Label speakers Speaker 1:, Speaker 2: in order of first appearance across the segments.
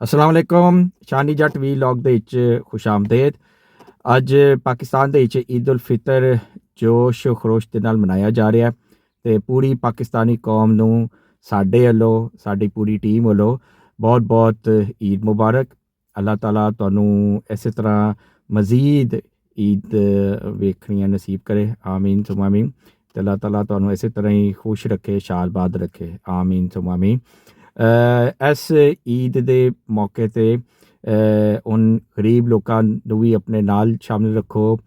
Speaker 1: अस्सलाम वालेकुम शानी जट वीलॉग ਦੇ ਵਿੱਚ ਖੁਸ਼ਾਮਦੇਦ। ਅੱਜ ਪਾਕਿਸਤਾਨ ਦੇ ਵਿੱਚ ਈਦ ਉਲ ਫਿਤਰ ਜੋਸ਼ ਖਰੋਸ਼ ਦੇ ਨਾਲ ਮਨਾਇਆ ਜਾ ਰਿਹਾ ਤੇ ਪੂਰੀ ਪਾਕਿਸਤਾਨੀ ਕੌਮ ਨੂੰ ਸਾਡੇ ਵੱਲੋਂ ਸਾਡੀ ਪੂਰੀ ਟੀਮ ਵੱਲੋਂ ਬਹੁਤ ਬਹੁਤ ਈਦ ਮੁਬਾਰਕ। ਅੱਲਾਹ ਤਾਲਾ ਤੁਹਾਨੂੰ ਇਸੇ ਤਰ੍ਹਾਂ ਮਜ਼ੀਦ ਈਦ ਵੇਖਣੀਆਂ ਨਸੀਬ ਕਰੇ, ਆਮੀਨ ਸੁਮ ਆਮੀਨ। ਤੇ ਅੱਲਾਹ ਤਾਲਾ ਤੁਹਾਨੂੰ ਇਸੇ ਤਰ੍ਹਾਂ ਹੀ ਖੁਸ਼ ਰੱਖੇ, ਸ਼ਾਲਬਾਦ ਰੱਖੇ, ਆਮੀਨ ਸੁਮ ਆਮੀਨ। ਇਸ ਈਦ ਦੇ ਮੌਕੇ 'ਤੇ ਉਨ ਗਰੀਬ ਲੋਕਾਂ ਨੂੰ ਵੀ ਆਪਣੇ ਨਾਲ ਸ਼ਾਮਿਲ ਰੱਖੋ।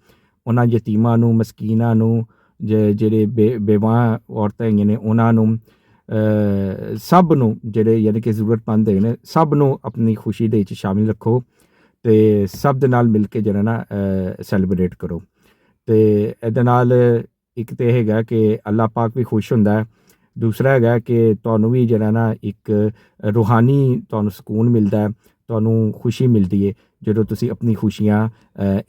Speaker 1: ਉਹਨਾਂ ਯਤੀਮਾਂ ਨੂੰ, ਮਸਕੀਨਾਂ ਨੂੰ, ਜਿਹੜੇ ਬੇਵਾਂ ਔਰਤਾਂ ਹੈਗੀਆਂ ਨੇ ਉਹਨਾਂ ਨੂੰ, ਸਭ ਨੂੰ ਜਿਹੜੇ ਯਾਨੀ ਕਿ ਜ਼ਰੂਰਤਮੰਦ ਹੈਗੇ ਨੇ ਸਭ ਨੂੰ ਆਪਣੀ ਖੁਸ਼ੀ ਦੇ ਵਿੱਚ ਸ਼ਾਮਿਲ ਰੱਖੋ ਅਤੇ ਸਭ ਦੇ ਨਾਲ ਮਿਲ ਕੇ ਜਿਹੜਾ ਨਾ ਸੈਲੀਬਰੇਟ ਕਰੋ। ਅਤੇ ਇਹਦੇ ਨਾਲ ਇੱਕ ਤਾਂ ਹੈਗਾ ਕਿ ਅੱਲਾਹ ਪਾਕ ਵੀ ਖੁਸ਼ ਹੁੰਦਾ ਹੈ, ਦੂਸਰਾ ਹੈਗਾ ਕਿ ਤੁਹਾਨੂੰ ਵੀ ਜਿਹੜਾ ਨਾ ਇੱਕ ਰੂਹਾਨੀ ਤੁਹਾਨੂੰ ਸਕੂਨ ਮਿਲਦਾ ਹੈ, ਤੁਹਾਨੂੰ ਖੁਸ਼ੀ ਮਿਲਦੀ ਹੈ ਜਦੋਂ ਤੁਸੀਂ ਆਪਣੀ ਖੁਸ਼ੀਆਂ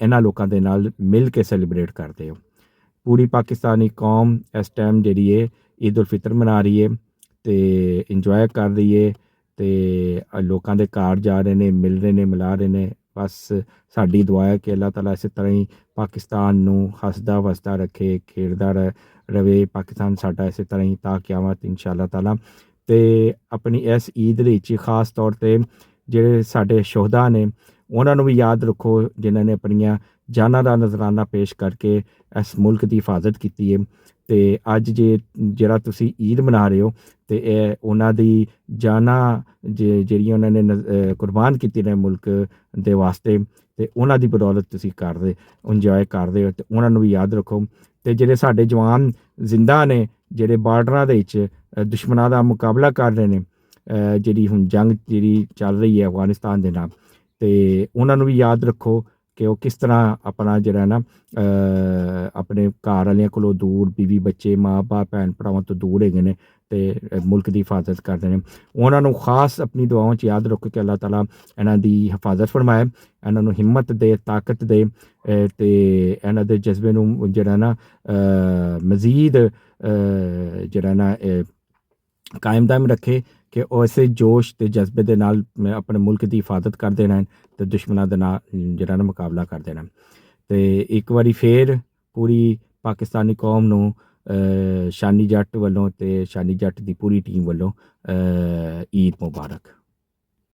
Speaker 1: ਇਹਨਾਂ ਲੋਕਾਂ ਦੇ ਨਾਲ ਮਿਲ ਕੇ ਸੈਲੀਬਰੇਟ ਕਰਦੇ ਹੋ। ਪੂਰੀ ਪਾਕਿਸਤਾਨੀ ਕੌਮ ਇਸ ਟਾਈਮ ਜਿਹੜੀ ਹੈ ਈਦ ਉਲ ਫਿਤਰ ਮਨਾ ਰਹੀ ਹੈ ਅਤੇ ਇੰਜੋਏ ਕਰ ਰਹੀ ਹੈ ਅਤੇ ਲੋਕਾਂ ਦੇ ਘਰ ਜਾ ਰਹੇ ਨੇ, ਮਿਲ ਰਹੇ ਨੇ, ਮਿਲਾ ਰਹੇ ਨੇ। ਬਸ ਸਾਡੀ ਦੁਆ ਹੈ ਕਿ ਅੱਲਾਹ ਤਾਲਾ ਇਸੇ ਤਰ੍ਹਾਂ ਹੀ ਪਾਕਿਸਤਾਨ ਨੂੰ ਹੱਸਦਾ ਵਸਦਾ ਰੱਖੇ, ਖੇਡਦਾ ਰਵੇ। ਪਾਕਿਸਤਾਨ ਸਾਡਾ ਇਸੇ ਤਰ੍ਹਾਂ ਹੀ ਤਾਂ ਕਿਆਮਤ ਇੰਸ਼ਾ ਅੱਲਾਹ ਤਾਲਾ। ਅਤੇ ਆਪਣੀ ਇਸ ਈਦ ਦੇ ਵਿੱਚ ਖਾਸ ਤੌਰ 'ਤੇ ਜਿਹੜੇ ਸਾਡੇ ਸ਼ੋਹਦਾ ਨੇ ਉਹਨਾਂ ਨੂੰ ਵੀ ਯਾਦ ਰੱਖੋ ਜਿਨ੍ਹਾਂ ਨੇ ਆਪਣੀਆਂ ਜਾਨਾਂ ਦਾ ਨਜ਼ਰਾਨਾ ਪੇਸ਼ ਕਰਕੇ ਇਸ ਮੁਲਕ ਦੀ ਹਿਫਾਜ਼ਤ ਕੀਤੀ ਹੈ। ਅਤੇ ਅੱਜ ਜਿਹੜਾ ਤੁਸੀਂ ਈਦ ਮਨਾ ਰਹੇ ਹੋ ਅਤੇ ਇਹ ਉਹਨਾਂ ਦੀ ਜਾਨਾਂ ਜਿਹੜੀਆਂ ਉਹਨਾਂ ਨੇ ਕੁਰਬਾਨ ਕੀਤੀ ਨੇ ਮੁਲਕ ਦੇ ਵਾਸਤੇ, ਅਤੇ ਉਹਨਾਂ ਦੀ ਬਦੌਲਤ ਤੁਸੀਂ ਇੰਜੋਏ ਕਰਦੇ ਹੋ ਅਤੇ ਉਹਨਾਂ ਨੂੰ ਵੀ ਯਾਦ ਰੱਖੋ। ਅਤੇ ਜਿਹੜੇ ਸਾਡੇ ਜਵਾਨ ਜ਼ਿੰਦਾ ਨੇ ਜਿਹੜੇ ਬਾਰਡਰਾਂ ਦੇ ਵਿੱਚ ਦੁਸ਼ਮਣਾਂ ਦਾ ਮੁਕਾਬਲਾ ਕਰ ਰਹੇ ਨੇ, ਜਿਹੜੀ ਹੁਣ ਜੰਗ ਜਿਹੜੀ ਚੱਲ ਰਹੀ ਹੈ ਅਫਗਾਨਿਸਤਾਨ ਦੇ ਨਾਲ, ਅਤੇ ਉਹਨਾਂ ਨੂੰ ਵੀ ਯਾਦ ਰੱਖੋ ਕਿ ਉਹ ਕਿਸ ਤਰ੍ਹਾਂ ਆਪਣਾ ਜਿਹੜਾ ਨਾ ਆਪਣੇ ਘਰ ਵਾਲਿਆਂ ਕੋਲੋਂ ਦੂਰ, ਬੀਵੀ ਬੱਚੇ, ਮਾਂ ਬਾਪ, ਭੈਣ ਭਰਾਵਾਂ ਤੋਂ ਦੂਰ ਹੈਗੇ ਨੇ ਅਤੇ ਮੁਲਕ ਦੀ ਹਿਫਾਜ਼ਤ ਕਰਦੇ ਨੇ। ਉਹਨਾਂ ਨੂੰ ਖਾਸ ਆਪਣੀ ਦੁਆਵਾਂ 'ਚ ਯਾਦ ਰੱਖੋ ਕਿ ਅੱਲਾਹ ਤਾਲਾ ਇਹਨਾਂ ਦੀ ਹਿਫਾਜ਼ਤ ਫਰਮਾਏ, ਇਹਨਾਂ ਨੂੰ ਹਿੰਮਤ ਦੇ, ਤਾਕਤ ਦੇ ਅਤੇ ਇਹਨਾਂ ਦੇ ਜਜ਼ਬੇ ਨੂੰ ਜਿਹੜਾ ਨਾ ਮਜ਼ੀਦ ਜਿਹੜਾ ਨਾ ਕਾਇਮ ਦਾਇਮ ਰੱਖੇ ਕਿ ਉਹ ਇਸੇ ਜੋਸ਼ ਅਤੇ ਜਜ਼ਬੇ ਦੇ ਨਾਲ ਆਪਣੇ ਮੁਲਕ ਦੀ ਹਿਫਾਜ਼ਤ ਕਰਦੇ ਰਹਿਣ ਅਤੇ ਦੁਸ਼ਮਣਾਂ ਦੇ ਨਾਲ ਜਿਹੜਾ ਨਾ ਮੁਕਾਬਲਾ ਕਰਦੇ ਰਹਿਣ। ਅਤੇ ਇੱਕ ਵਾਰੀ ਫੇਰ ਪੂਰੀ ਪਾਕਿਸਤਾਨੀ ਕੌਮ ਨੂੰ ਸ਼ਾਨੀ ਜੱਟ ਵੱਲੋਂ ਅਤੇ ਸ਼ਾਨੀ ਜੱਟ ਦੀ ਪੂਰੀ ਟੀਮ ਵੱਲੋਂ ਈਦ ਮੁਬਾਰਕ।